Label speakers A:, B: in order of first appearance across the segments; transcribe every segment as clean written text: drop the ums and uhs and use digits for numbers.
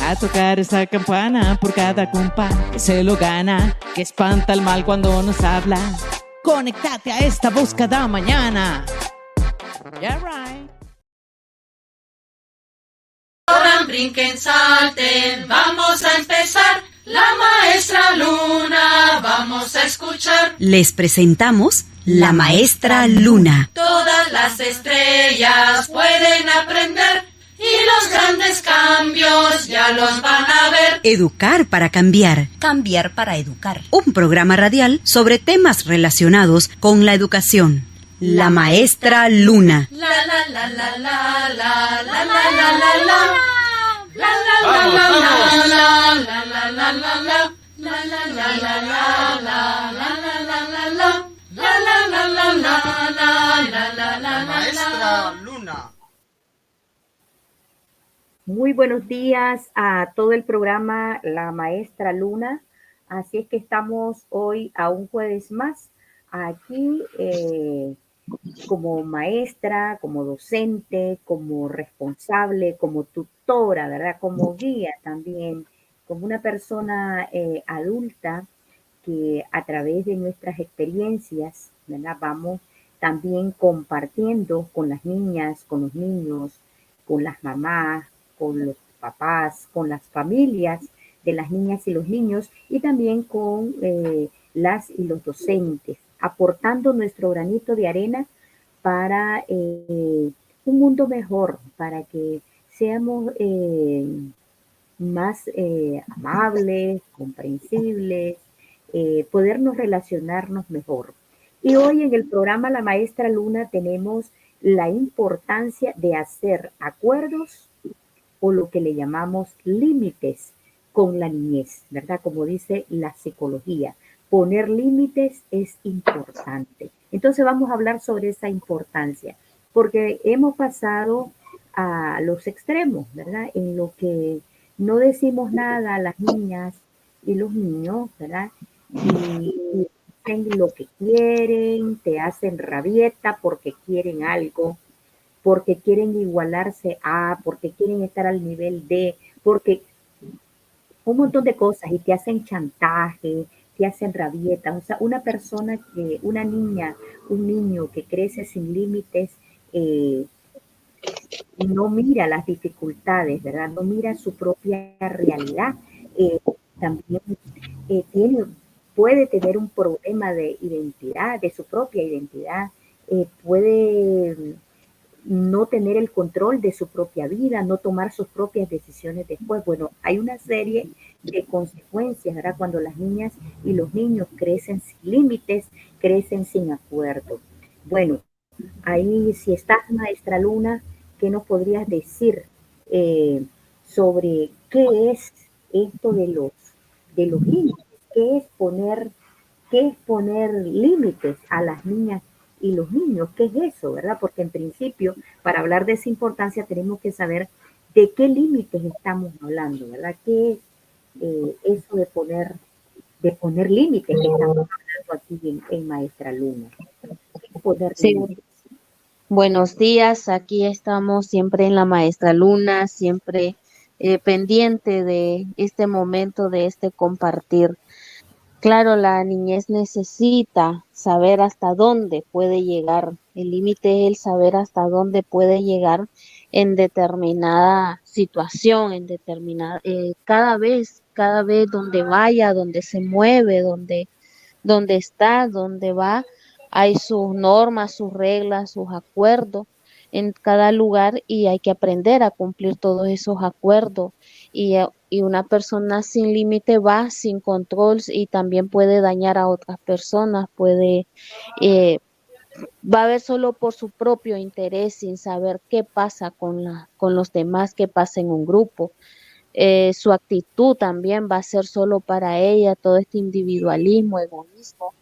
A: a tocar esa campana por cada compa que se lo gana, que espanta el mal cuando nos habla. Conéctate a esta voz cada mañana. Yeah, right.
B: Corran, brinquen, salten, vamos a empezar. La maestra Luna, vamos a escuchar.
C: Les presentamos la maestra Luna.
B: Todas las estrellas pueden aprender y los grandes cambios ya los van a ver.
C: Educar para cambiar.
D: Cambiar para educar.
C: Un programa radial sobre temas relacionados con la educación. La maestra Luna.
B: La la la la la la la la la la la. La la la la la la la la la la la. La la la la la la la la la la la. La la la la la la la la.
E: Maestra Luna.
F: Muy buenos días a todo el programa La Maestra Luna. Así es que estamos hoy a un jueves más aquí como maestra, como docente, como responsable, como tutora, ¿verdad? Como guía también, como una persona adulta que a través de nuestras experiencias, ¿verdad? Vamos también compartiendo con las niñas, con los niños, con las mamás, con los papás, con las familias de las niñas y los niños y también con las y los docentes, aportando nuestro granito de arena para un mundo mejor, para que seamos más amables, comprensibles, podernos relacionarnos mejor. Y hoy en el programa La Maestra Luna tenemos la importancia de hacer acuerdos o lo que le llamamos límites con la niñez, ¿verdad? Como dice la psicología, poner límites es importante. Entonces vamos a hablar sobre esa importancia, porque hemos pasado a los extremos, ¿verdad? En lo que no decimos nada a las niñas y los niños, ¿verdad? Y hacen lo que quieren, te hacen rabieta porque quieren algo, porque quieren igualarse a, porque quieren estar al nivel de, porque un montón de cosas y te hacen chantaje, te hacen rabieta. O sea, una persona que, una niña, un niño que crece sin límites, no mira las dificultades, ¿verdad? No mira su propia realidad. También puede tener un problema de identidad, de su propia identidad. Puede no tener el control de su propia vida, no tomar sus propias decisiones después. Bueno, hay una serie de consecuencias, ¿verdad? Cuando las niñas y los niños crecen sin límites, crecen sin acuerdo. Bueno, ahí si estás, maestra Luna, ¿qué nos podrías decir sobre qué es esto de los límites? ¿Qué es poner límites a las niñas y los niños? ¿Qué es eso, verdad? Porque en principio, para hablar de esa importancia, tenemos que saber de qué límites estamos hablando, ¿verdad? ¿Qué es eso de poner límites que estamos hablando aquí en Maestra Luna? Poner
G: Sí.
F: límites.
G: Buenos días, aquí estamos siempre en la Maestra Luna, siempre pendiente de este momento, de este compartir. Claro, la niñez necesita saber hasta dónde puede llegar. El límite es el saber hasta dónde puede llegar en determinada situación, en determinada, cada vez donde vaya, donde se mueve, donde está, donde va, hay sus normas, sus reglas, sus acuerdos en cada lugar y hay que aprender a cumplir todos esos acuerdos. Y una persona sin límite va sin control y también puede dañar a otras personas, va a ver solo por su propio interés sin saber qué pasa con los demás, qué pasa en un grupo. Su actitud también va a ser solo para ella, todo este individualismo, egoísmo,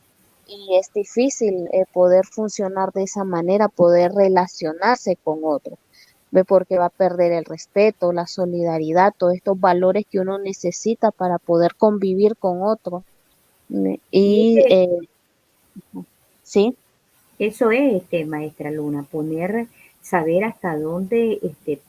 G: y es difícil poder funcionar de esa manera, poder relacionarse con otros, ¿ve? Porque va a perder el respeto, la solidaridad, todos estos valores que uno necesita para poder convivir con otros. Y sí.
F: Eso es, maestra Luna, saber hasta dónde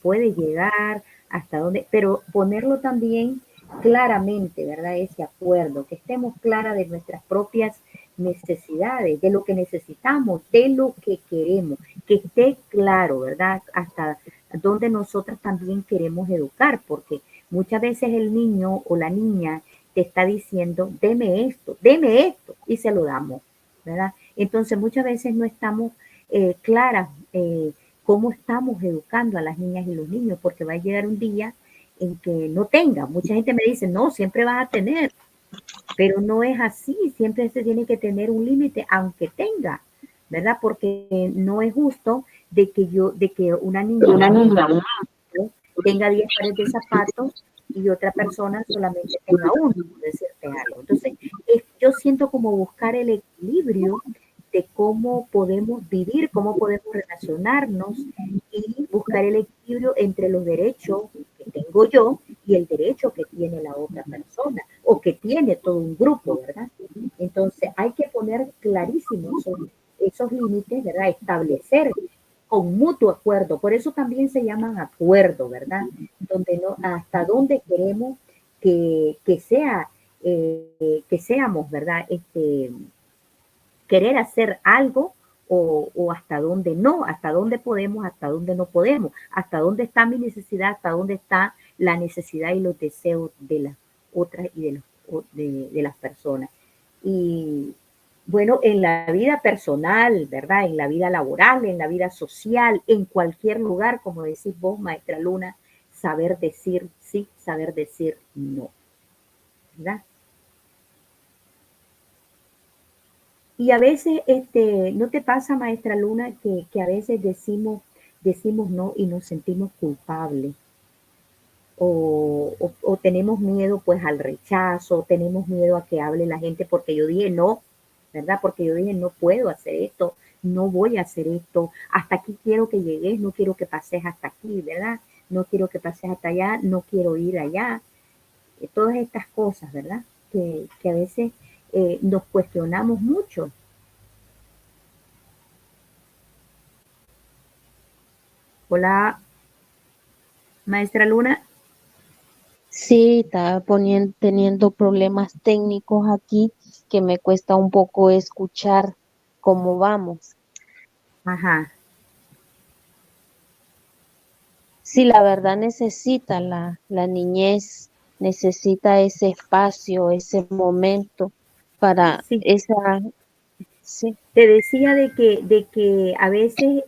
F: puede llegar, hasta dónde, pero ponerlo también claramente, ¿verdad? Ese acuerdo, que estemos claras de nuestras propias necesidades, de lo que necesitamos, de lo que queremos, que esté claro, ¿verdad? Hasta dónde nosotras también queremos educar, porque muchas veces el niño o la niña te está diciendo, deme esto, y se lo damos, ¿verdad? Entonces muchas veces no estamos claras cómo estamos educando a las niñas y los niños, porque va a llegar un día en que no tenga. Mucha gente me dice, no, siempre vas a tener, pero no es así, siempre se tiene que tener un límite, aunque tenga, ¿verdad? Porque no es justo de que una niña tenga 10 pares de zapatos y otra persona solamente tenga uno, por decirte algo. Entonces, yo siento como buscar el equilibrio de cómo podemos vivir, cómo podemos relacionarnos y buscar el equilibrio entre los derechos que tengo yo y el derecho que tiene la otra persona o que tiene todo un grupo, ¿verdad? Entonces, hay que poner clarísimos esos límites, ¿verdad? Establecer con mutuo acuerdo, por eso también se llaman acuerdo, ¿verdad? Donde no, hasta dónde queremos sea, que seamos, ¿verdad? Querer hacer algo o hasta dónde no, hasta dónde podemos, hasta dónde no podemos, hasta dónde está mi necesidad, hasta dónde está la necesidad y los deseos de las otras y de las personas. Y bueno, en la vida personal, ¿verdad? En la vida laboral, en la vida social, en cualquier lugar, como decís vos, maestra Luna, saber decir sí, saber decir no, ¿verdad? Y a veces, ¿no te pasa, maestra Luna, que a veces decimos no y nos sentimos culpables? O tenemos miedo pues al rechazo, tenemos miedo a que hable la gente porque yo dije no, ¿verdad? Porque yo dije no puedo hacer esto, no voy a hacer esto, hasta aquí quiero que llegues, no quiero que pases hasta aquí, ¿verdad? No quiero que pases hasta allá, no quiero ir allá. Todas estas cosas, ¿verdad? Que a veces nos cuestionamos mucho. Hola, maestra Luna.
G: Sí, estaba teniendo problemas técnicos aquí que me cuesta un poco escuchar cómo vamos.
F: Ajá,
G: Sí, la verdad necesita la niñez, necesita ese espacio, ese momento para
F: sí.
G: esa, sí,
F: Te decía de que a veces,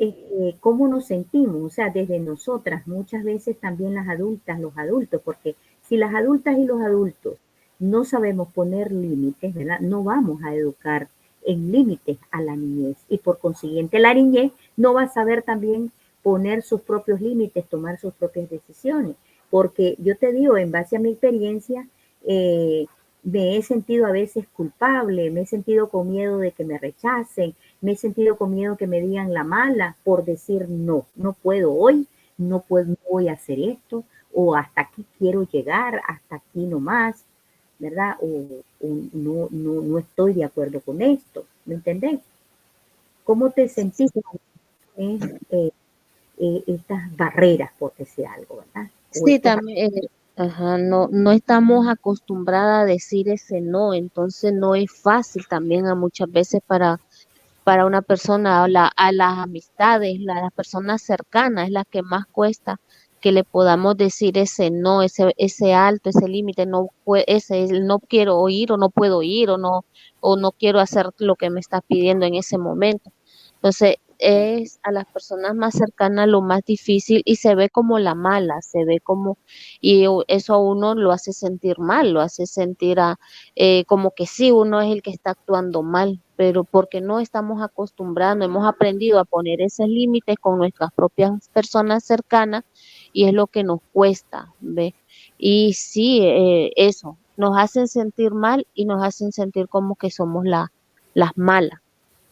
F: cómo nos sentimos, o sea, desde nosotras, muchas veces también las adultas, los adultos, porque si las adultas y los adultos no sabemos poner límites, ¿verdad? No vamos a educar en límites a la niñez y por consiguiente la niñez no va a saber también poner sus propios límites, tomar sus propias decisiones, porque yo te digo, en base a mi experiencia, eh, me he sentido a veces culpable, me he sentido con miedo de que me rechacen, me he sentido con miedo que me digan la mala por decir no, no puedo hoy, no puedo, no voy a hacer esto, o hasta aquí quiero llegar, hasta aquí nomás, ¿verdad? O no estoy de acuerdo con esto, ¿me entendés? ¿Cómo te sentís con estas barreras, por decir algo, ¿verdad? O
G: sí,
F: estos,
G: también, ajá, no estamos acostumbradas a decir ese no, entonces no es fácil también a muchas veces para una persona, a las amistades, las personas cercanas, es la que más cuesta que le podamos decir ese no, ese alto, ese límite, no quiero oír o no puedo ir o no quiero hacer lo que me está pidiendo en ese momento. Entonces, es a las personas más cercanas lo más difícil y se ve como la mala, se ve como, eso a uno lo hace sentir mal, lo hace sentir como que sí, uno es el que está actuando mal, pero porque no estamos acostumbrando, hemos aprendido a poner esos límites con nuestras propias personas cercanas y es lo que nos cuesta, ¿ve? Y sí, eso, nos hacen sentir mal y nos hacen sentir como que somos las malas.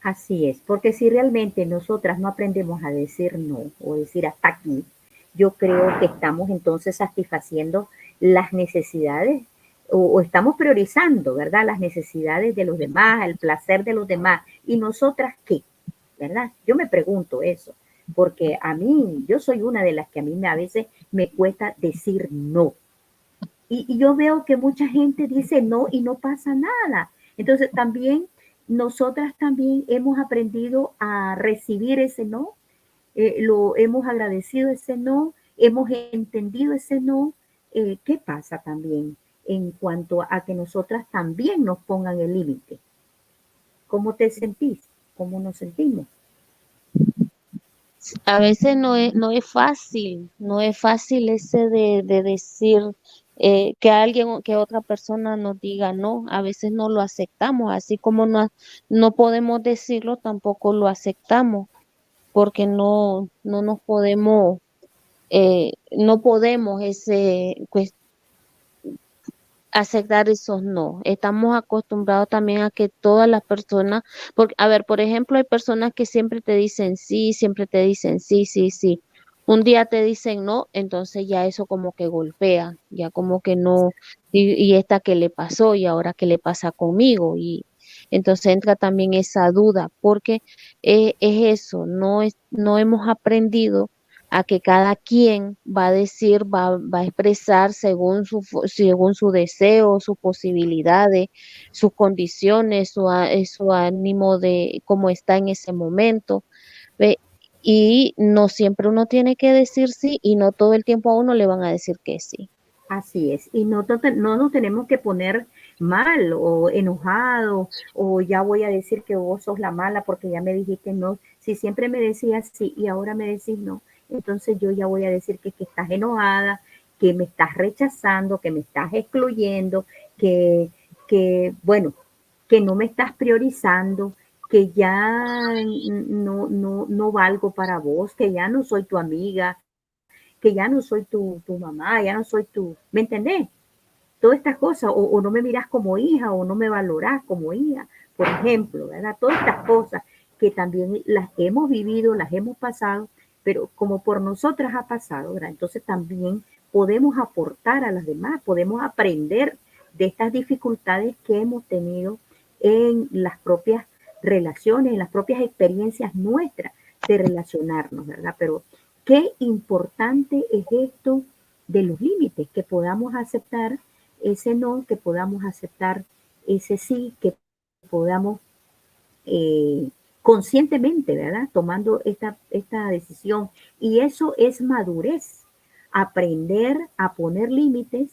F: así es, porque si realmente nosotras no aprendemos a decir no o decir hasta aquí, yo creo que estamos entonces satisfaciendo las necesidades o estamos priorizando, ¿verdad? Las necesidades de los demás, el placer de los demás. ¿Y nosotras qué? ¿Verdad? Yo me pregunto eso. porque a mí, yo soy una de las que a mí a veces me cuesta decir no. Y yo veo que mucha gente dice no y no pasa nada. Entonces también nosotras también hemos aprendido a recibir ese no, lo hemos agradecido ese no, hemos entendido ese no. ¿Qué pasa también en cuanto a que nosotras también nos pongan el límite? ¿Cómo te sentís? ¿Cómo nos sentimos?
G: A veces no es fácil, no es fácil ese de decir que alguien, que otra persona nos diga no, a veces no lo aceptamos, así como no podemos decirlo, tampoco lo aceptamos, porque no nos podemos, no podemos aceptar esos no. Estamos acostumbrados también a que todas las personas, porque, a ver, por ejemplo, hay personas que siempre te dicen sí, siempre te dicen sí, sí, sí. Un día te dicen no, entonces ya eso como que golpea, ya como que no, y esta que le pasó y ahora qué le pasa conmigo, y entonces entra también esa duda, porque es eso, no hemos aprendido a que cada quien va a decir, va a expresar según su deseo, sus posibilidades, sus condiciones, su ánimo de cómo está en ese momento. ¿Ve? Y no siempre uno tiene que decir sí y no todo el tiempo a uno le van a decir que sí.
F: Así es, y no nos tenemos que poner mal o enojado o ya voy a decir que vos sos la mala porque ya me dijiste no. Si siempre me decías sí y ahora me decís no, entonces yo ya voy a decir que estás enojada, que me estás rechazando, que me estás excluyendo, bueno, que no me estás priorizando, que ya no valgo para vos, que ya no soy tu amiga, que ya no soy tu mamá, ya no soy ¿me entendés? Todas estas cosas, o no me miras como hija, o no me valorás como hija, por ejemplo, ¿verdad? Todas estas cosas que también las hemos vivido, las hemos pasado, pero como por nosotras ha pasado, ¿verdad? Entonces también podemos aportar a las demás, podemos aprender de estas dificultades que hemos tenido en las propias relaciones, en las propias experiencias nuestras de relacionarnos, ¿verdad? Pero qué importante es esto de los límites, que podamos aceptar ese no, que podamos aceptar ese sí, que podamos conscientemente, ¿verdad? Tomando esta decisión. Y eso es madurez, aprender a poner límites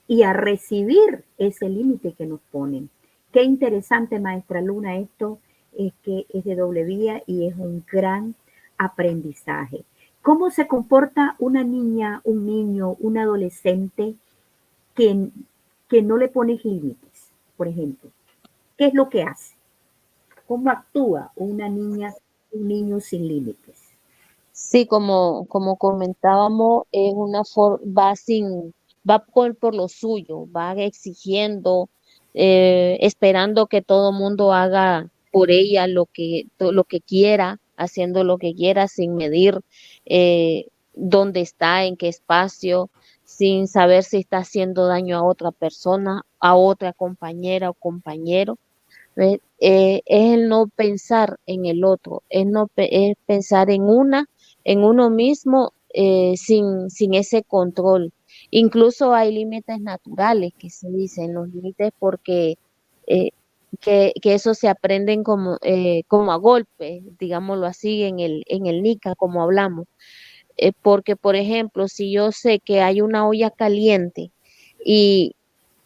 F: y a recibir ese límite que nos ponen. Qué interesante, maestra Luna, esto es que es de doble vía y es un gran aprendizaje. ¿Cómo se comporta una niña, un niño, un adolescente que, que no le pones límites, por ejemplo? ¿Qué es lo que hace? ¿Cómo actúa una niña, un niño sin límites?
G: Sí, como comentábamos, es una va por lo suyo, va exigiendo, esperando que todo mundo haga por ella lo que quiera, haciendo lo que quiera sin medir dónde está, en qué espacio, sin saber si está haciendo daño a otra persona, a otra compañera o compañero. ¿Ve? Es el no pensar en el otro, es pensar en uno mismo sin ese control. Incluso hay límites naturales que se dicen, los límites porque eh, que eso se aprenden como a golpe, digámoslo así, en el NICA, como hablamos. Porque, por ejemplo, si yo sé que hay una olla caliente y,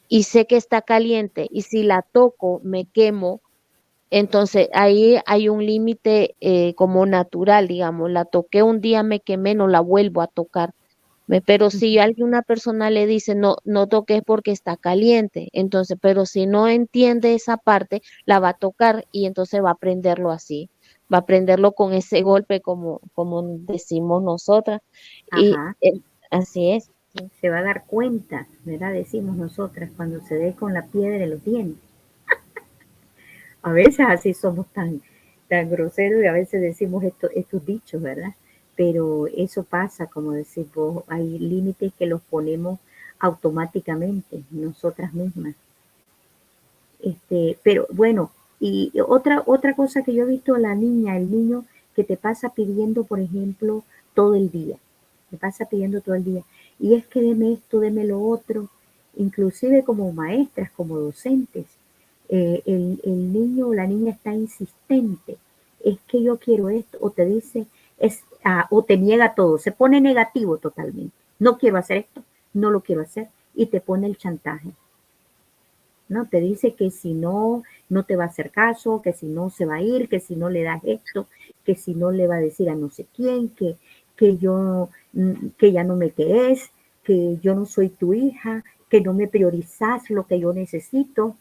G: y sé que está caliente y si la toco me quemo, entonces ahí hay un límite como natural, digamos, la toqué un día, me quemé, no la vuelvo a tocar. Pero si alguna persona le dice no toques porque está caliente, entonces, pero si no entiende esa parte, la va a tocar y entonces va a aprenderlo así, va a aprenderlo con ese golpe como decimos nosotras. Y
F: Ajá,
G: así es.
F: se va a dar cuenta, ¿verdad? Decimos nosotras, cuando se dé con la piedra en los dientes. A veces así somos tan groseros y a veces decimos estos dichos, ¿verdad? Pero eso pasa, como decís vos, hay límites que los ponemos automáticamente nosotras mismas. Pero bueno, y otra cosa que yo he visto, la niña, el niño que te pasa pidiendo, por ejemplo, todo el día. Te pasa pidiendo todo el día. Y es que deme esto, deme lo otro. Inclusive como maestras, como docentes, el niño o la niña está insistente. Es que yo quiero esto, o te dice, o te niega todo, se pone negativo totalmente. No quiero hacer esto, no lo quiero hacer, y te pone el chantaje. ¿No? Te dice que si no, no te va a hacer caso, que si no se va a ir, que si no le das esto, que si no le va a decir a no sé quién, que ya no me querés, que yo no soy tu hija, que no me priorizas lo que yo necesito.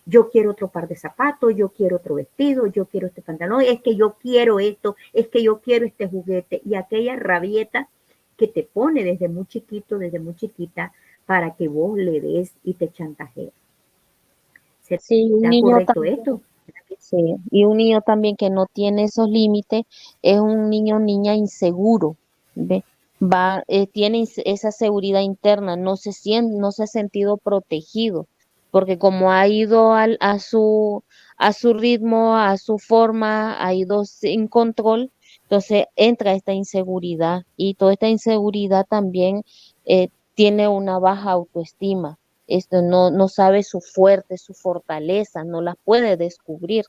F: Yo quiero otro par de zapatos, yo quiero otro vestido, yo quiero este pantalón, es que yo quiero esto, es que yo quiero este juguete, y aquella rabieta que te pone desde muy chiquito, desde muy chiquita, para que vos le des y te chantajees.
G: Sí, un
F: ¿Está
G: niño
F: correcto
G: también,
F: esto?
G: sí, y un niño también que no tiene esos límites es un niño o niña inseguro, ¿ve? Tiene esa seguridad interna, no se ha sentido protegido, porque como ha ido a su ritmo, a su forma, ha ido sin control, entonces entra esta inseguridad y toda esta inseguridad también tiene una baja autoestima. Esto no sabe su fuerte, su fortaleza, no las puede descubrir.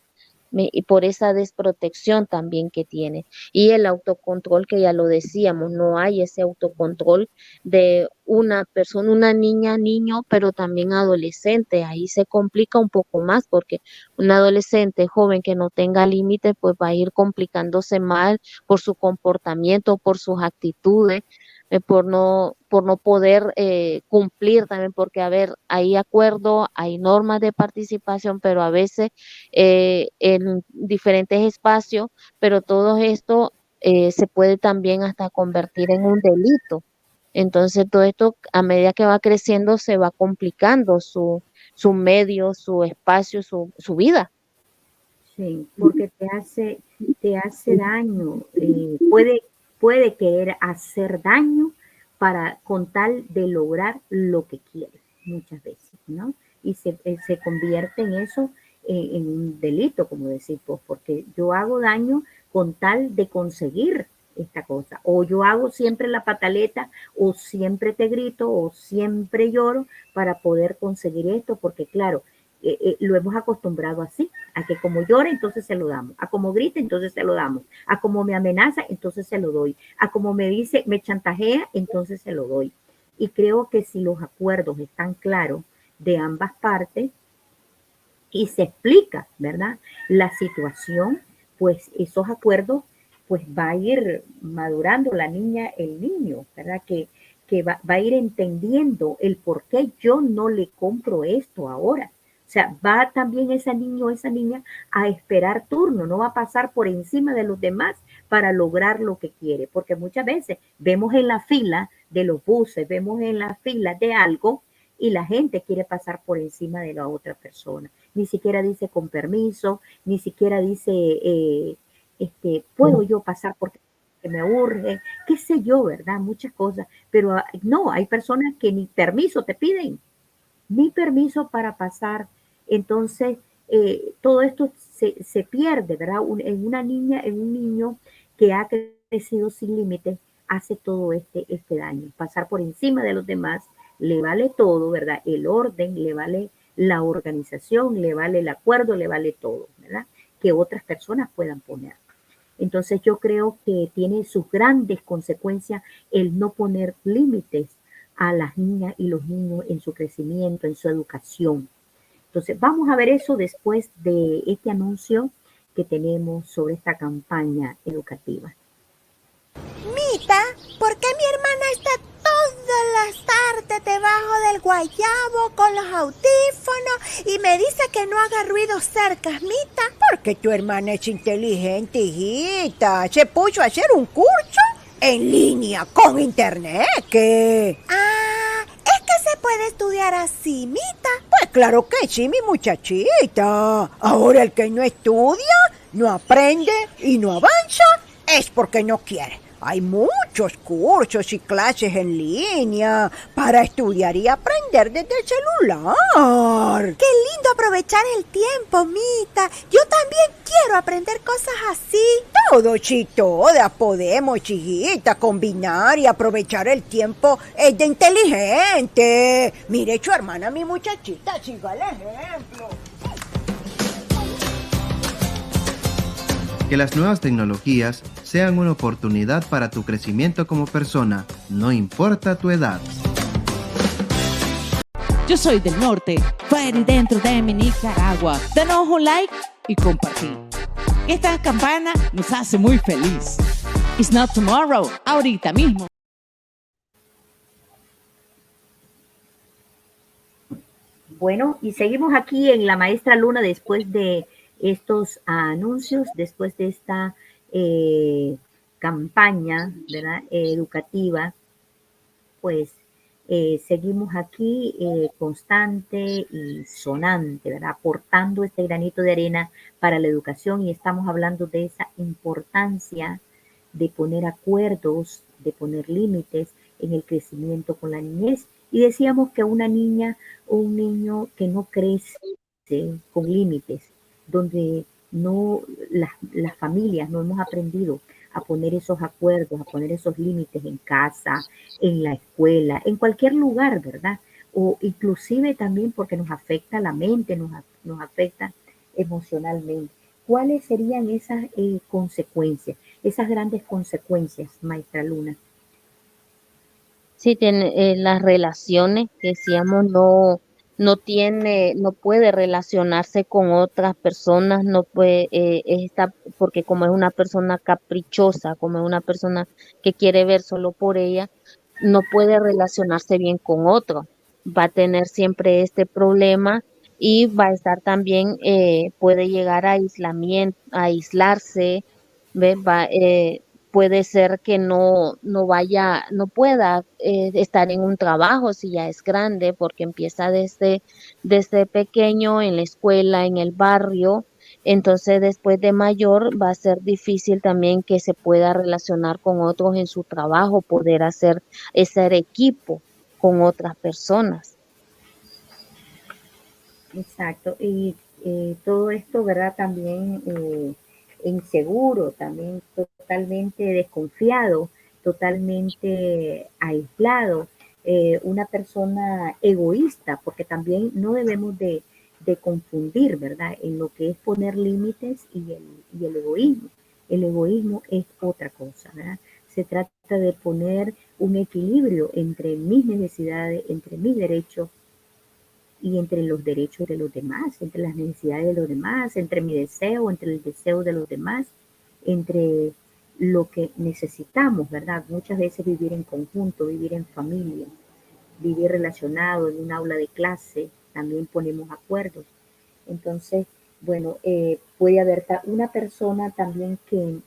G: Y por esa desprotección también que tiene. Y el autocontrol, que ya lo decíamos, no hay ese autocontrol de una persona, una niña, niño, pero también adolescente. Ahí se complica un poco más porque un adolescente joven que no tenga límites, pues va a ir complicándose mal por su comportamiento, por sus actitudes, por no poder cumplir también, porque a ver, hay acuerdo, hay normas de participación, pero a veces en diferentes espacios, pero todo esto se puede también hasta convertir en un delito. Entonces todo esto a medida que va creciendo se va complicando su medio, su espacio, su vida.
F: Sí, porque te hace daño, puede querer hacer daño con tal de lograr lo que quiere, muchas veces, ¿no? Y se convierte en eso, en un delito, como decís vos, porque yo hago daño con tal de conseguir esta cosa, o yo hago siempre la pataleta, o siempre te grito, o siempre lloro para poder conseguir esto, porque claro, lo hemos acostumbrado así, a que como llora, entonces se lo damos, a como grita, entonces se lo damos, a como me amenaza, entonces se lo doy, a como me dice, me chantajea, entonces se lo doy. Y creo que si los acuerdos están claros de ambas partes y se explica, ¿verdad? La situación, pues esos acuerdos, pues va a ir madurando la niña, el niño, ¿verdad? Que va a ir entendiendo el por qué yo no le compro esto ahora. O sea, va también ese niño o esa niña a esperar turno, no va a pasar por encima de los demás para lograr lo que quiere, porque muchas veces vemos en la fila de los buses, vemos en la fila de algo y la gente quiere pasar por encima de la otra persona. Ni siquiera dice con permiso, ni siquiera dice, puedo yo pasar porque me urge, qué sé yo, ¿verdad? Muchas cosas, pero no, hay personas que ni permiso te piden, ni permiso para pasar. Entonces, todo esto se pierde, ¿verdad? En una niña, en un niño que ha crecido sin límites, hace todo este daño. Pasar por encima de los demás, le vale todo, ¿verdad? El orden, le vale la organización, le vale el acuerdo, le vale todo, ¿verdad? Que otras personas puedan poner. Entonces yo creo que tiene sus grandes consecuencias el no poner límites a las niñas y los niños en su crecimiento, en su educación. Entonces vamos a ver eso después de este anuncio que tenemos sobre esta campaña educativa.
D: Mita, ¿por qué mi hermana está todas las tardes debajo del guayabo con los audífonos y me dice que no haga ruido cerca, Mita?
H: Porque tu hermana es inteligente, hijita. Se puso a hacer un curso en línea con internet, ¿qué?
D: Ah, ¿es que se puede estudiar así, Mita?
H: Pues claro que sí, mi muchachita. Ahora el que no estudia, no aprende y no avanza, es porque no quiere. Hay muchos cursos y clases en línea para estudiar y aprender desde el celular.
D: Qué lindo aprovechar el tiempo, Mita. Yo también quiero aprender cosas así.
H: Todos y todas podemos, chiquita, combinar y aprovechar el tiempo. Es de inteligente. Mire, su hermana, mi muchachita, siga el ejemplo.
I: Que las nuevas tecnologías sean una oportunidad para tu crecimiento como persona, no importa tu edad.
A: Yo soy del norte, fuera y dentro de mi Nicaragua. Danos un like y compartir. Esta campana nos hace muy feliz. It's not tomorrow, ahorita mismo.
F: Bueno, y seguimos aquí en La Maestra Luna después de estos anuncios, después de esta campaña, ¿verdad?, educativa. Pues seguimos aquí constante y sonante, ¿verdad?, aportando este granito de arena para la educación, y estamos hablando de esa importancia de poner acuerdos, de poner límites en el crecimiento con la niñez. Y decíamos que una niña o un niño que no crece con límites, donde no las familias no hemos aprendido a poner esos acuerdos, a poner esos límites en casa, en la escuela, en cualquier lugar, ¿verdad? O inclusive también porque nos afecta la mente, nos afecta emocionalmente. ¿Cuáles serían esas consecuencias, esas grandes consecuencias, maestra Luna?
G: Sí, tiene las relaciones que decíamos, no puede relacionarse con otras personas, no puede, porque como es una persona caprichosa, como es una persona que quiere ver solo por ella, no puede relacionarse bien con otro. Va a tener siempre este problema y va a estar también, puede llegar a aislamiento, a aislarse, ¿ves? Puede ser que no pueda estar en un trabajo si ya es grande, porque empieza desde pequeño en la escuela, en el barrio. Entonces después de mayor va a ser difícil también que se pueda relacionar con otros en su trabajo, poder hacer equipo con otras personas.
F: Exacto, y todo esto, ¿verdad? También inseguro, también totalmente desconfiado, totalmente aislado, una persona egoísta, porque también no debemos de confundir, ¿verdad?, en lo que es poner límites y el egoísmo. El egoísmo es otra cosa, ¿verdad? Se trata de poner un equilibrio entre mis necesidades, entre mis derechos y entre los derechos de los demás, entre las necesidades de los demás, entre mi deseo, entre el deseo de los demás, entre lo que necesitamos, ¿verdad? Muchas veces vivir en conjunto, vivir en familia, vivir relacionado en un aula de clase, también ponemos acuerdos. Entonces, bueno, puede haber una persona también que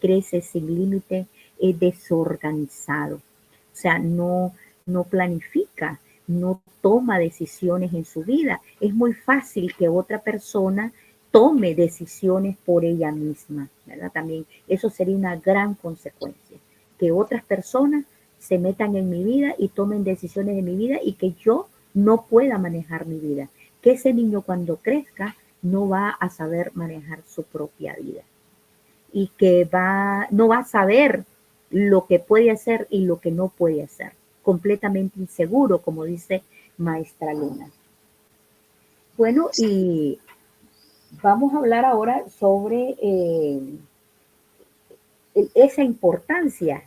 F: crece sin límite, es desorganizado, o sea, no planifica, no toma decisiones en su vida. Es muy fácil que otra persona tome decisiones por ella misma, ¿verdad? También eso sería una gran consecuencia, que otras personas se metan en mi vida y tomen decisiones de mi vida y que yo no pueda manejar mi vida, que ese niño cuando crezca no va a saber manejar su propia vida y que no va a saber lo que puede hacer y lo que no puede hacer, completamente inseguro, como dice maestra Luna. Bueno, y vamos a hablar ahora sobre esa importancia,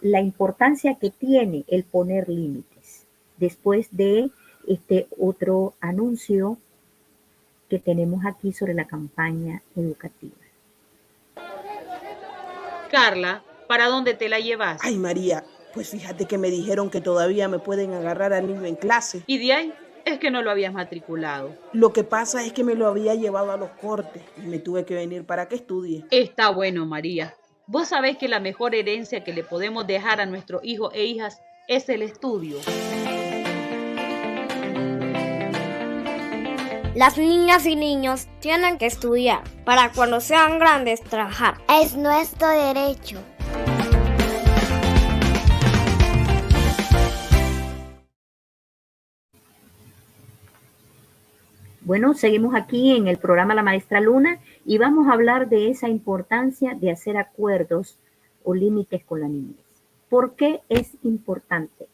F: la importancia que tiene el poner límites, después de este otro anuncio que tenemos aquí sobre la campaña educativa.
J: Carla, ¿para dónde te la llevas?
K: Ay, María, pues fíjate que me dijeron que todavía me pueden agarrar al niño en clase.
J: ¿Y de ahí? Es que no lo habías matriculado.
K: Lo que pasa es que me lo había llevado a los cortes y me tuve que venir para que estudie.
J: Está bueno, María. Vos sabés que la mejor herencia que le podemos dejar a nuestros hijos e hijas es el estudio.
L: Las niñas y niños tienen que estudiar para cuando sean grandes trabajar.
D: Es nuestro derecho.
F: Bueno, seguimos aquí en el programa La Maestra Luna y vamos a hablar de esa importancia de hacer acuerdos o límites con la niñez. ¿Por qué es importante,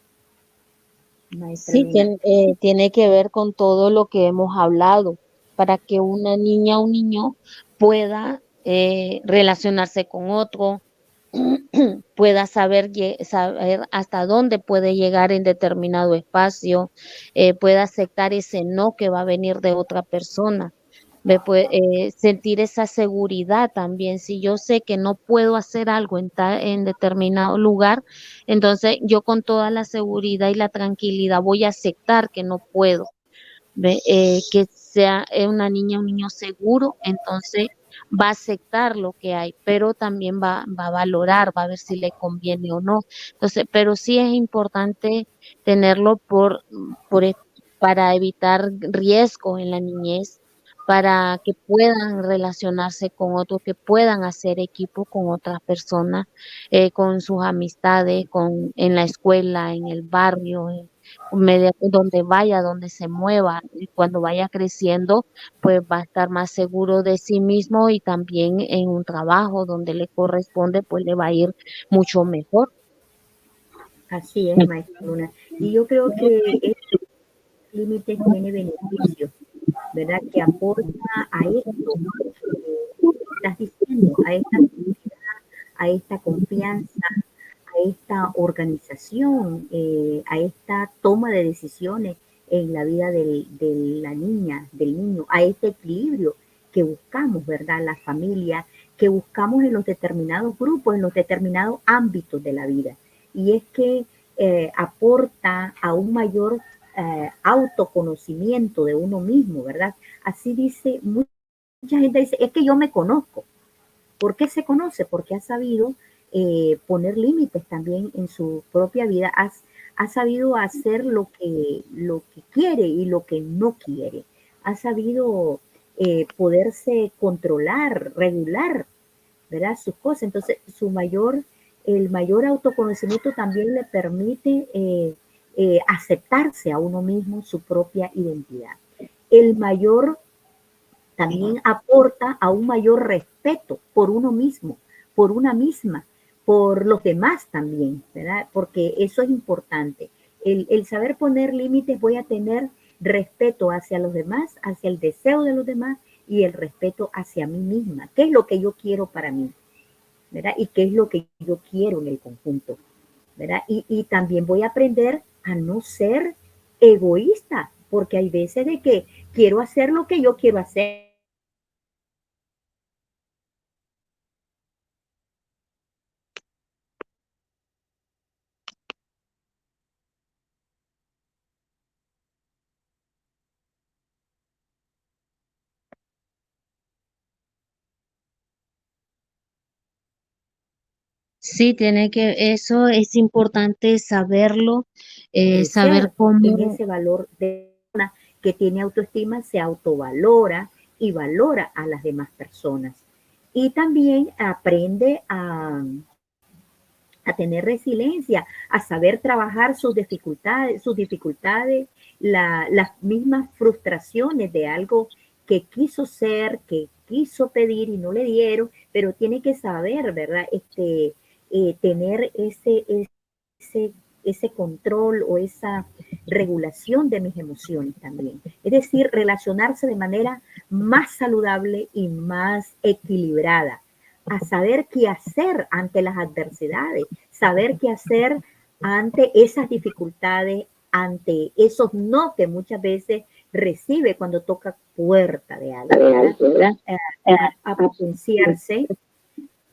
F: maestra
G: Sí,
F: Luna?
G: tiene que ver con todo lo que hemos hablado, para que una niña o un niño pueda relacionarse con otro, pueda saber hasta dónde puede llegar en determinado espacio, pueda aceptar ese no que va a venir de otra persona. Sentir esa seguridad también. Si yo sé que no puedo hacer algo en determinado lugar, entonces yo con toda la seguridad y la tranquilidad voy a aceptar que no puedo. Que sea una niña, un niño seguro, entonces va a aceptar lo que hay, pero también va a valorar, va a ver si le conviene o no. Entonces, pero sí es importante tenerlo por, e- para evitar riesgos en la niñez, para que puedan relacionarse con otros, que puedan hacer equipo con otras personas, con sus amistades, en la escuela, en el barrio, donde vaya, donde se mueva, y cuando vaya creciendo, pues va a estar más seguro de sí mismo y también en un trabajo donde le corresponde, pues le va a ir mucho mejor.
F: Así es, maestra Luna. Y yo creo que este límite tiene beneficios, ¿verdad? Que aporta a esto que estás diciendo, a esta confianza, a esta organización, a esta toma de decisiones en la vida de la niña, del niño, a este equilibrio que buscamos, ¿verdad? La familia, que buscamos en los determinados grupos, en los determinados ámbitos de la vida. Y es que aporta a un mayor autoconocimiento de uno mismo, ¿verdad? Así dice, mucha gente dice, es que yo me conozco. ¿Por qué se conoce? Porque ha sabido poner límites también en su propia vida, ha sabido hacer lo que quiere y lo que no quiere, ha sabido poderse controlar, regular, ¿verdad? Sus cosas. Entonces, el mayor autoconocimiento también le permite aceptarse a uno mismo, su propia identidad. El mayor también aporta a un mayor respeto por uno mismo, por una misma, por los demás también, ¿verdad? Porque eso es importante. El saber poner límites, voy a tener respeto hacia los demás, hacia el deseo de los demás y el respeto hacia mí misma. ¿Qué es lo que yo quiero para mí? ¿Verdad? Y qué es lo que yo quiero en el conjunto, ¿verdad? Y también voy a aprender a no ser egoísta, porque hay veces de que quiero hacer lo que yo quiero hacer.
G: Sí, eso es importante saberlo, saber
F: Crecer en
G: cómo.
F: ese valor de una que tiene autoestima, se autovalora y valora a las demás personas. Y también aprende a tener resiliencia, a saber trabajar sus dificultades, las mismas frustraciones de algo que quiso ser, que quiso pedir y no le dieron, pero tiene que saber, ¿verdad? Tener ese, ese control o esa regulación de mis emociones también. Es decir, relacionarse de manera más saludable y más equilibrada, a saber qué hacer ante las adversidades, saber qué hacer ante esas dificultades, ante esos no que muchas veces recibe cuando toca puerta de algo, ¿verdad? A potenciarse,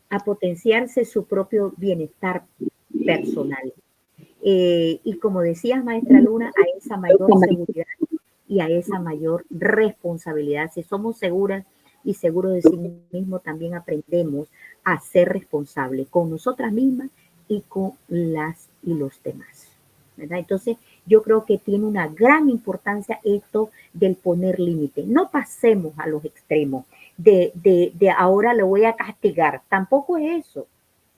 F: a potenciarse su propio bienestar personal. Y como decías, maestra Luna, a esa mayor seguridad y a esa mayor responsabilidad. Si somos seguras y seguros de sí mismos, también aprendemos a ser responsables con nosotras mismas y con las y los demás, ¿verdad? Entonces, yo creo que tiene una gran importancia esto del poner límite. No pasemos a los extremos de ahora le voy a castigar. Tampoco es eso,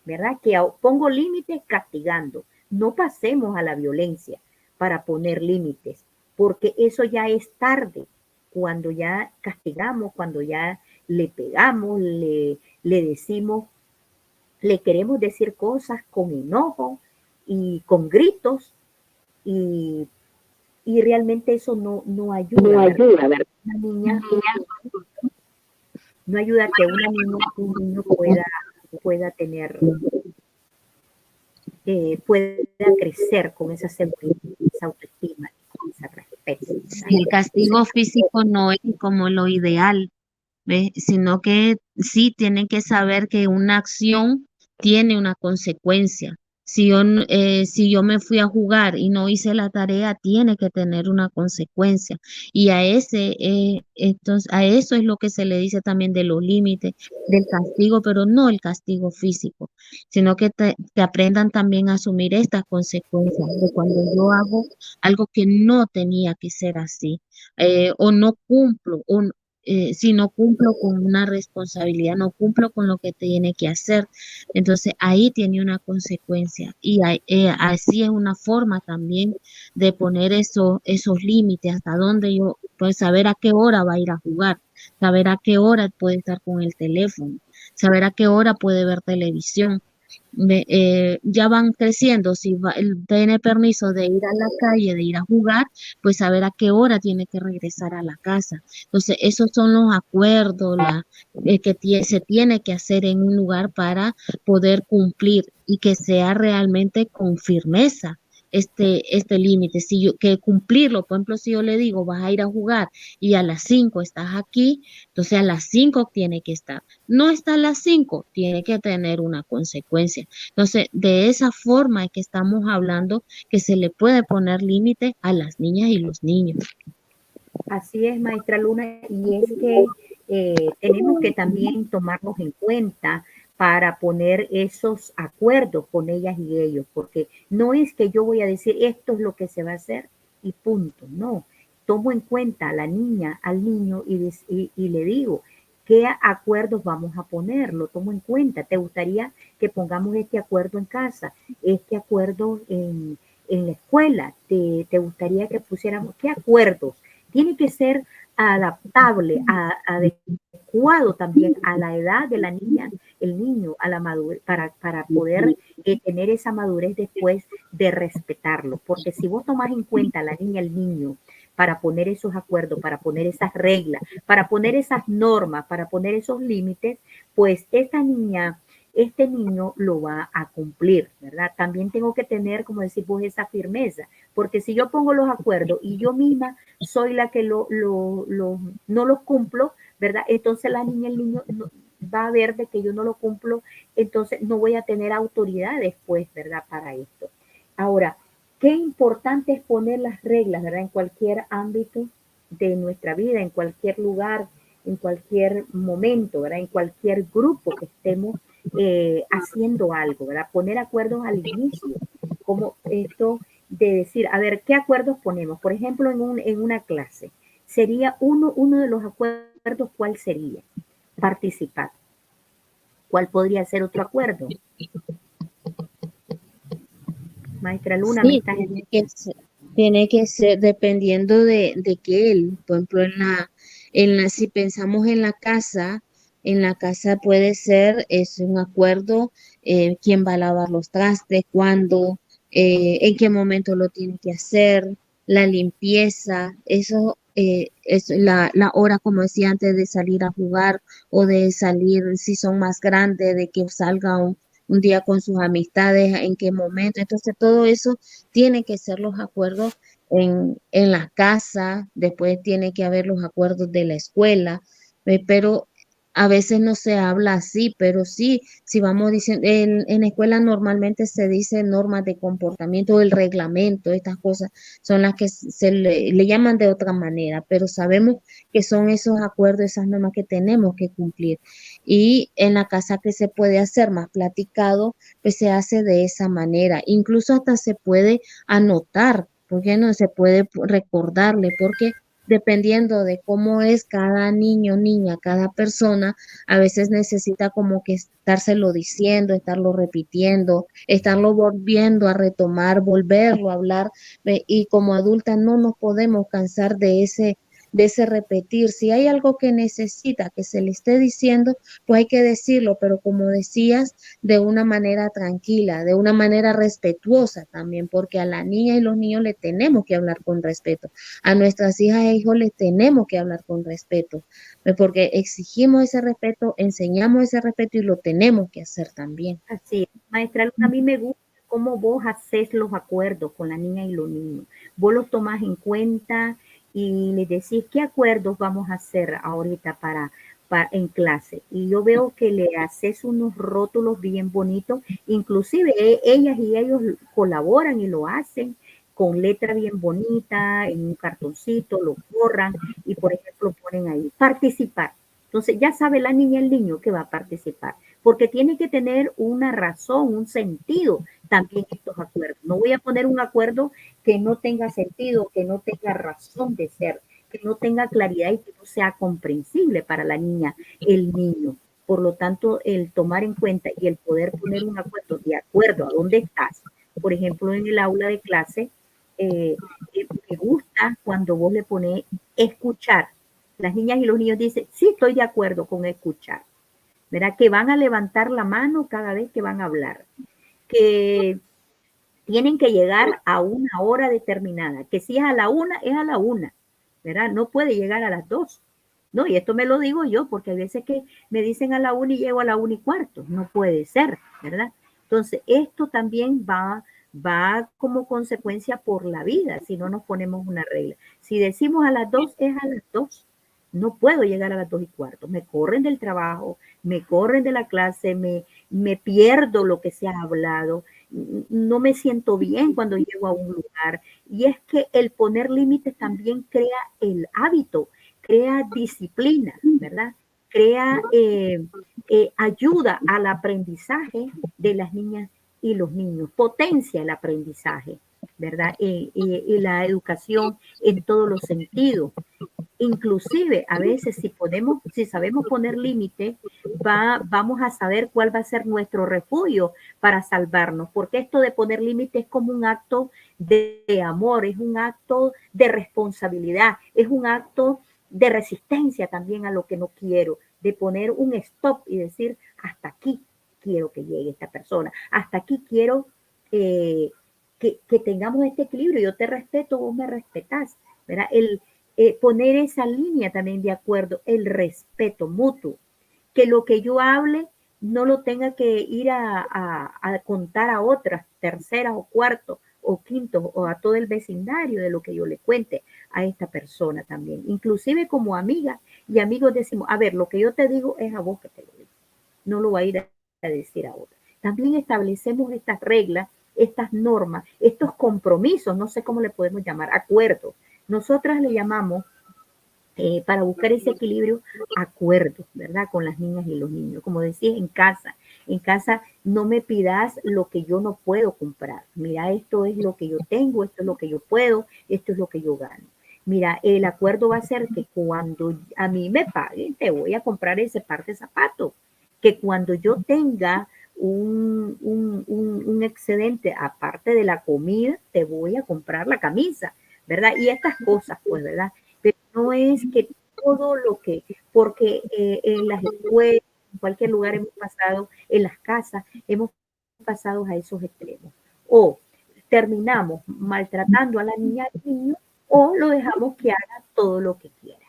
F: ¿verdad? Que pongo límites castigando. No pasemos a la violencia para poner límites, porque eso ya es tarde cuando ya castigamos, cuando ya le pegamos, le decimos, le queremos decir cosas con enojo y con gritos y, y realmente eso no ayuda, ¿verdad? Una niña, no ayuda a que una niña, un niño pueda tener, pueda crecer con esa seguridad, esa autoestima, ese respeto.
G: El castigo físico no es como lo ideal, ¿ves? Sino que sí tienen que saber que una acción tiene una consecuencia. Si yo me fui a jugar y no hice la tarea, tiene que tener una consecuencia. Y entonces, a eso es lo que se le dice también de los límites del castigo, pero no el castigo físico, sino que aprendan también a asumir estas consecuencias de cuando yo hago algo que no tenía que ser así, o no cumplo, si no cumplo con una responsabilidad, no cumplo con lo que tiene que hacer, entonces ahí tiene una consecuencia y así es una forma también de poner esos límites, hasta dónde pues saber a qué hora va a ir a jugar, saber a qué hora puede estar con el teléfono, saber a qué hora puede ver televisión. Ya van creciendo, si tiene permiso de ir a la calle, de ir a jugar, pues saber a qué hora tiene que regresar a la casa. Entonces, esos son los acuerdos se tiene que hacer en un lugar poder cumplir y que sea realmente con firmeza este límite. Que cumplirlo, por ejemplo, si yo le digo, vas a ir a jugar y a las 5 estás aquí, entonces a las 5 tiene que estar. No está a las 5, tiene que tener una consecuencia. Entonces, de esa forma es que estamos hablando que se le puede poner límite a las niñas y los niños.
F: Así es, maestra Luna, y es que tenemos que también tomarnos en cuenta para poner esos acuerdos con ellas y ellos, porque no es que yo voy a decir esto es lo que se va a hacer y punto, no. Tomo en cuenta a la niña, al niño y le digo, ¿qué acuerdos vamos a poner? Lo tomo en cuenta. ¿Te gustaría que pongamos este acuerdo en casa, este acuerdo en la escuela? ¿Te gustaría que pusiéramos qué acuerdos? Tiene que ser adaptable, adecuado también a la edad de la niña, el niño, a la madurez, para poder tener esa madurez después de respetarlo. Porque si vos tomás en cuenta a la niña, el niño, para poner esos acuerdos, para poner esas reglas, para poner esas normas, para poner esos límites, pues esta niña, este niño lo va a cumplir, ¿verdad? También tengo que tener, como decís vos, esa firmeza, porque si yo pongo los acuerdos y yo misma soy la que no los cumplo, ¿verdad? Entonces la niña, el niño va a ver de que yo no lo cumplo, entonces no voy a tener autoridad después, ¿verdad? Para esto. Ahora, qué importante es poner las reglas, ¿verdad? En cualquier ámbito de nuestra vida, en cualquier lugar, en cualquier momento, ¿verdad? En cualquier grupo que estemos haciendo algo, ¿verdad? Poner acuerdos al inicio, como esto de decir, a ver, ¿qué acuerdos ponemos? Por ejemplo, en una clase, sería uno de los acuerdos, ¿cuál sería? Participar. ¿Cuál podría ser otro acuerdo? Maestra Luna,
G: sí, tiene que ser dependiendo de qué por ejemplo, si pensamos en la casa puede ser, es un acuerdo, quién va a lavar los trastes, cuándo, en qué momento lo tiene que hacer, la limpieza, eso es la hora, como decía antes, de salir a jugar o de salir, si son más grandes, de que salga un día con sus amistades, en qué momento. Entonces, todo eso tiene que ser los acuerdos en la casa, después tiene que haber los acuerdos de la escuela, pero a veces no se habla así, pero sí, si vamos diciendo, en la escuela normalmente se dice normas de comportamiento, el reglamento, estas cosas son las que se le llaman de otra manera, pero sabemos que son esos acuerdos, esas normas que tenemos que cumplir. Y en la casa que se puede hacer más platicado, pues se hace de esa manera. Incluso hasta se puede anotar, porque no se puede recordarle, porque dependiendo de cómo es cada niño, niña, cada persona, a veces necesita como que estárselo diciendo, estarlo repitiendo, estarlo volviendo a retomar, volverlo a hablar, y como adultas no nos podemos cansar de de ese repetir. Si hay algo que necesita que se le esté diciendo, pues hay que decirlo, pero como decías, de una manera tranquila, de una manera respetuosa también, porque a la niña y los niños le tenemos que hablar con respeto, a nuestras hijas e hijos les tenemos que hablar con respeto, porque exigimos ese respeto, enseñamos ese respeto y lo tenemos que hacer también.
F: Así es, maestra Luna, a mí me gusta cómo vos haces los acuerdos con la niña y los niños. Vos los tomás en cuenta y les decís qué acuerdos vamos a hacer ahorita en clase. Y yo veo que le haces unos rótulos bien bonitos, inclusive ellas y ellos colaboran y lo hacen con letra bien bonita, en un cartoncito, lo borran y, por ejemplo, ponen ahí, participar. Entonces ya sabe la niña y el niño que va a participar, porque tiene que tener una razón, un sentido también estos acuerdos. No voy a poner un acuerdo que no tenga sentido, que no tenga razón de ser, que no tenga claridad y que no sea comprensible para la niña, el niño. Por lo tanto, el tomar en cuenta y el poder poner un acuerdo de acuerdo a dónde estás, por ejemplo, en el aula de clase, me gusta cuando vos le pones escuchar. Las niñas y los niños dicen, sí, estoy de acuerdo con escuchar. ¿Verdad? Que van a levantar la mano cada vez que van a hablar. Que tienen que llegar a una hora determinada. Que si es a la 1, es a la 1. ¿Verdad? No puede llegar a las 2. No, y esto me lo digo yo, porque hay veces que me dicen a la 1 y llego a la 1:15. No puede ser, ¿verdad? Entonces, esto también va como consecuencia por la vida, si no nos ponemos una regla. Si decimos a las 2, es a las 2. No puedo llegar a las 2:15. Me corren del trabajo, me corren de la clase, me pierdo lo que se ha hablado, no me siento bien cuando llego a un lugar. Y es que el poner límites también crea el hábito, crea disciplina, ¿verdad? Crea, ayuda al aprendizaje de las niñas y los niños, potencia el aprendizaje, ¿verdad? Y la educación en todos los sentidos. Inclusive, a veces, si sabemos poner límites, vamos a saber cuál va a ser nuestro refugio para salvarnos, porque esto de poner límites es como un acto de amor, es un acto de responsabilidad, es un acto de resistencia también a lo que no quiero, de poner un stop y decir, hasta aquí quiero que llegue esta persona, hasta aquí quiero que tengamos este equilibrio, yo te respeto, vos me respetás, ¿verdad? Poner esa línea también de acuerdo, el respeto mutuo, que lo que yo hable no lo tenga que ir a contar a otras, terceras o cuarto o quinto o a todo el vecindario de lo que yo le cuente a esta persona también. Inclusive como amiga y amigos decimos, a ver, lo que yo te digo es a vos que te lo digo, no lo va a ir a decir a otra. También establecemos estas reglas, estas normas, estos compromisos, no sé cómo le podemos llamar, acuerdos. Nosotras le llamamos, para buscar ese equilibrio, acuerdos, ¿verdad? Con las niñas y los niños. Como decía, en casa no me pidas lo que yo no puedo comprar. Mira, esto es lo que yo tengo, esto es lo que yo puedo, esto es lo que yo gano. Mira, el acuerdo va a ser que cuando a mí me paguen, te voy a comprar ese par de zapatos. Que cuando yo tenga un excedente, aparte de la comida, te voy a comprar la camisa, ¿verdad? Y estas cosas, pues, ¿verdad? Pero no es que todo lo que, porque en las escuelas, en cualquier lugar hemos pasado, en las casas, hemos pasado a esos extremos. O terminamos maltratando a la niña y al niño, o lo dejamos que haga todo lo que quiera.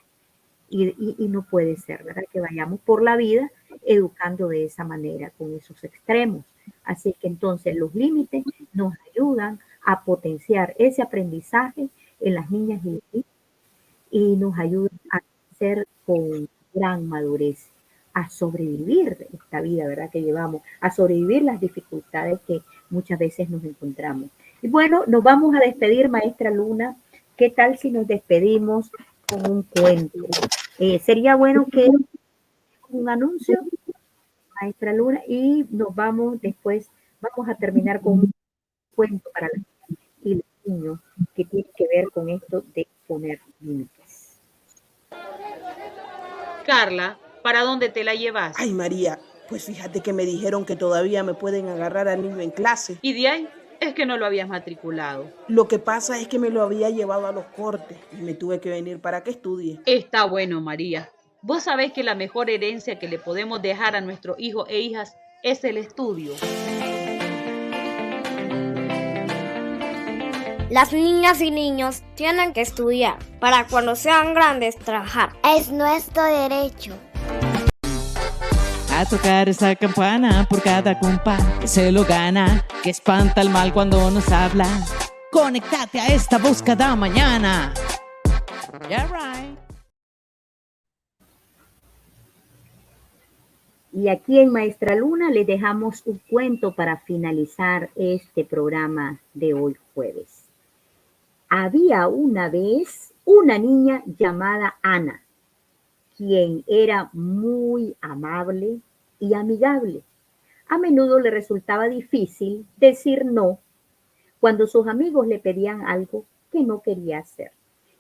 F: Y no puede ser, ¿verdad? Que vayamos por la vida educando de esa manera, con esos extremos. Así que entonces los límites nos ayudan a potenciar ese aprendizaje en las niñas y los niños y nos ayudan a crecer con gran madurez, a sobrevivir esta vida, ¿verdad? Que llevamos, a sobrevivir las dificultades que muchas veces nos encontramos. Y bueno, nos vamos a despedir, maestra Luna. ¿Qué tal si nos despedimos con un cuento? Sería bueno que un anuncio, maestra Luna, y nos vamos después, vamos a terminar con un cuento para las niñas y los niños que tiene que ver con esto de poner límites.
J: Carla, ¿para dónde te la llevas?
K: Ay, María, pues fíjate que me dijeron que todavía me pueden agarrar al niño en clase.
J: ¿Y de ahí? Es que no lo habías matriculado.
K: Lo que pasa es que me lo había llevado a los cortes y me tuve que venir para que estudie.
J: Está bueno, María. Vos sabés que la mejor herencia que le podemos dejar a nuestros hijos e hijas es el estudio.
L: Las niñas y niños tienen que estudiar para cuando sean grandes trabajar.
D: Es nuestro derecho.
A: A tocar esa campana por cada compa que se lo gana, que espanta el mal cuando nos habla. Conéctate a esta voz cada mañana. Yeah, right.
F: Y aquí en Maestra Luna les dejamos un cuento para finalizar este programa de hoy jueves. Había una vez una niña llamada Ana, quien era muy amable y amigable. A menudo le resultaba difícil decir no cuando sus amigos le pedían algo que no quería hacer.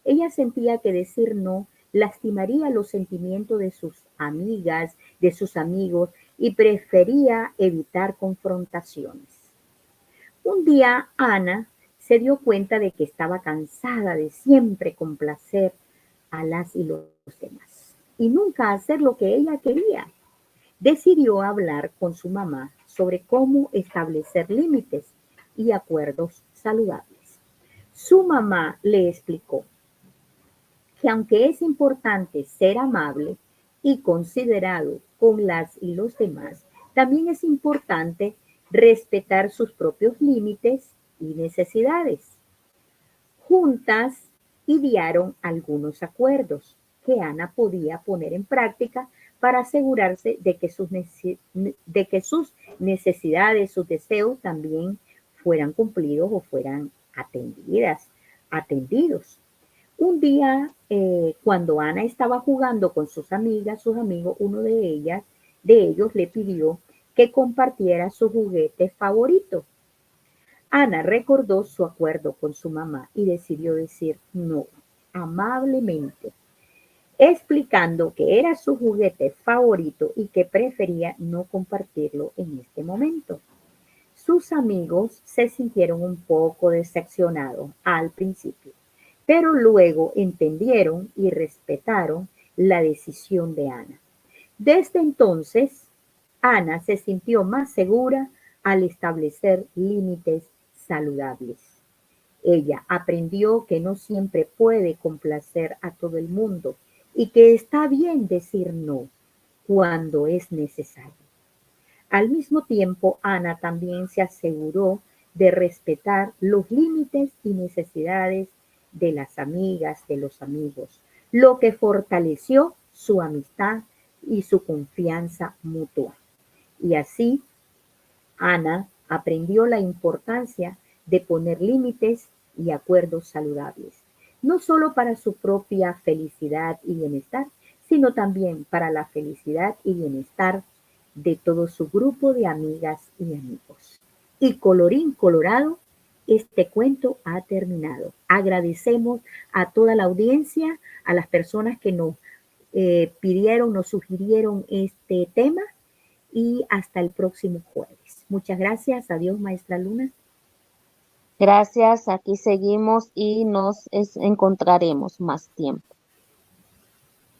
F: Ella sentía que decir no lastimaría los sentimientos de sus amigas, de sus amigos, y prefería evitar confrontaciones. Un día Ana se dio cuenta de que estaba cansada de siempre complacer a las y los demás y nunca hacer lo que ella quería. Decidió hablar con su mamá sobre cómo establecer límites y acuerdos saludables. Su mamá le explicó que aunque es importante ser amable y considerado con las y los demás, también es importante respetar sus propios límites y necesidades. Juntas idearon algunos acuerdos que Ana podía poner en práctica para asegurarse de que sus necesidades, sus deseos también fueran cumplidos o fueran atendidos. Un día, cuando Ana estaba jugando con sus amigas, sus amigos, uno de ellos le pidió que compartiera su juguete favorito. Ana recordó su acuerdo con su mamá y decidió decir no, amablemente, explicando que era su juguete favorito y que prefería no compartirlo en este momento. Sus amigos se sintieron un poco decepcionados al principio, pero luego entendieron y respetaron la decisión de Ana. Desde entonces, Ana se sintió más segura al establecer límites saludables. Ella aprendió que no siempre puede complacer a todo el mundo y que está bien decir no cuando es necesario. Al mismo tiempo, Ana también se aseguró de respetar los límites y necesidades de las amigas, de los amigos, lo que fortaleció su amistad y su confianza mutua. Y así, Ana aprendió la importancia de poner límites y acuerdos saludables, no solo para su propia felicidad y bienestar, sino también para la felicidad y bienestar de todo su grupo de amigas y amigos. Y colorín colorado, este cuento ha terminado. Agradecemos a toda la audiencia, a las personas que nos nos sugirieron este tema, y hasta el próximo jueves. Muchas gracias. Adiós, Maestra Luna.
G: Gracias, aquí seguimos y nos encontraremos más tiempo.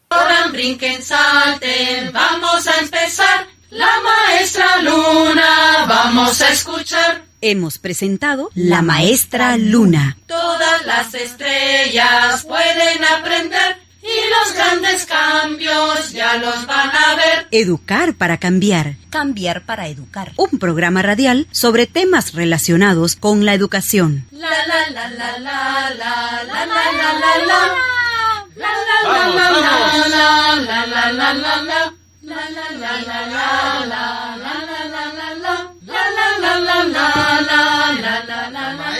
B: Corran, brinquen, salten, vamos a empezar. La Maestra Luna, vamos a escuchar.
C: Hemos presentado La Maestra Luna.
B: Todas las estrellas pueden aprender y los grandes cambios ya los van a ver.
C: Educar para cambiar.
M: Cambiar para educar.
C: Un programa radial sobre temas relacionados con la educación.
B: La la la la la la la la la la la. La la la la la la la la la la la la la la la.